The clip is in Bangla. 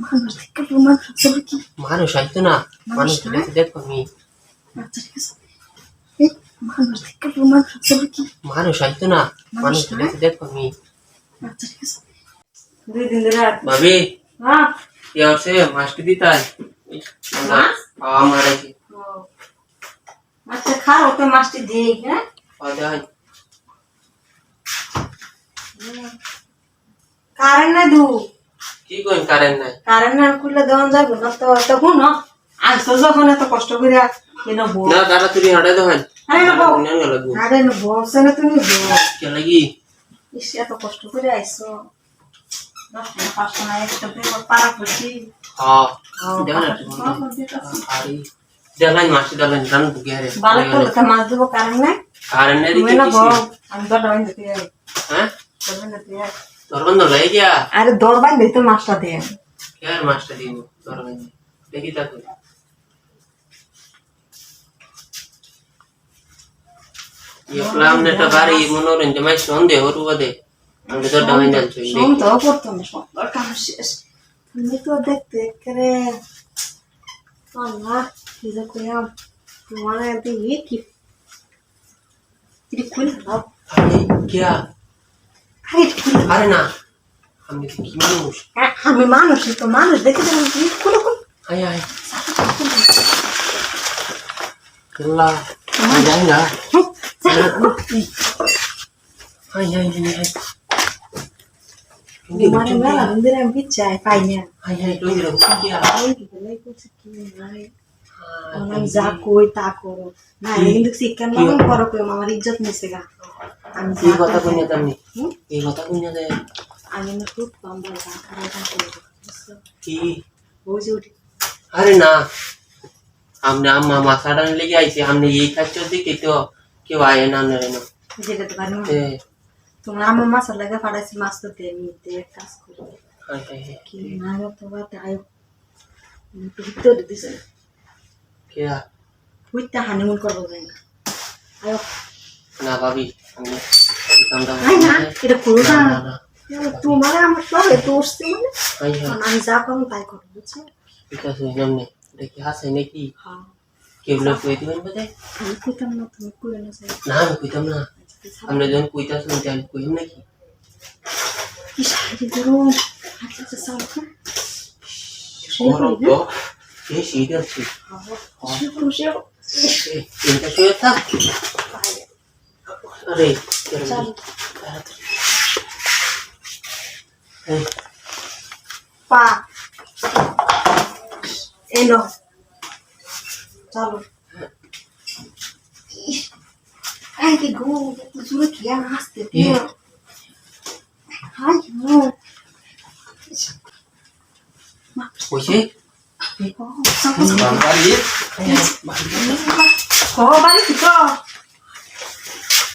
মানুষ দেখে প্রমাণ চলে কি মানুষ হয়তো না, মানুষ দেখো আমি। আচ্ছা ঠিক আছে, এই মানুষ দেখে প্রমাণ চলে কি মানুষ হয়তো না, মানুষ দেখো আমি। আচ্ছা ঠিক আছে, 2 দিন ধরে ভাবি হ্যাঁ কি আছে মাছটি দিতাই মাছ আমার আছে। আচ্ছা খাও তো মাছটি দেই। হ্যাঁ কারেন্ট নাই দু কি কইন কারেন্ট নাই? কারেন্ট না খুললে দেওয়া যাবে না তো তখন না আসতো যখন এত কষ্ট করে কেন বল না তাড়াতাড়ি হটাই দেবেন। আরে না বল নেন গেল গো আরে না বলছ না তুমি বল কে লাগি ইস এত কষ্ট করে আইছো না পাঁচশো না একটা পেপার পারা করছি। হ্যাঁ দেন আরে দেন মাছটি দেন জান বুকে আরে ভালো করে তো মাছ দেবো কারেন্ট নাই। কারেন্ট নাই তুমি কি না বল আমি তো ডাইন দিতে যাই। হ্যাঁ তুমি না দিতে যাই তোর বন্ধ লই গিয়া আরে দরবাই দিতে মাছটা দে কে আর মাছটা দিব তোর বন্ধ দেখি তা কই ये प्लान ने तो बारी मनोरंजन में सौंदे और वो दे हमने तो डाइन डाल चाहिए শোন তো করতো না সব কাম শেষ তুমি তো দেখতে করে আল্লাহ কি যে কইয়াম তোমার এতে ये কি এটা খুলে দাও। अरे क्या আরে খুলে अरे ना हमने की मानुष আমি মানুষই তো মানুষ দেখে দেবেন কি খুলে খুলে हाय हाय अल्लाह आ जाएगा हाय हाय हाय মানে মেলা দিন আমি বিচ্ছাই পাই না हाय हाय तो ये रुक गया এই কি বলে করছে কি নাই আমি যা কই তা করো না কিন্তু শিক্ষা না করো কই আমার ইজ্জত নিছে গা আমি ये কথা কইনা তুমি এই কথা কইনা দে আমি না খুব বাম্বা যা করে তা করো কি বুঝি উঠি अरे ना हमने अम्मा मसाला लेके आई थी हमने यही खर्चो देखी तो क्यों आए ना ना যেটা তো পারি না ते তোমার আমার মাছ লাগা ফাড়াইছি মাছ তো দেই নিতে কাজ করি हाय हाय কি না তো বাত আয় ভিতর দিছে क्या বুইতা হানিমুন করব যাই না আয় ना भाभी हमने काम दाम আয় না এটা করো না ना ना তোমার আমার তো এত উঠছে মানে हाय हाय আমি যা করব তাই করব বুঝছো এটা শুনে हमने দেখি হাসে নাকি হ্যাঁ কেবল কই দিবেন বলে আমি কইতাম না তুমি কই না যাই না আমি কইতাম না আমরা যখন কইতা শুনতে আমি কইম নাকি কি শাড়ি ধরো আচ্ছা আচ্ছা সাল গরম তো এই শীত আছে খুশি চিন্তা শুয়ে থাক আরে পা এলো চলো ay que go tú me quedaste tío ay no কইছে oh বাড়ি balik ito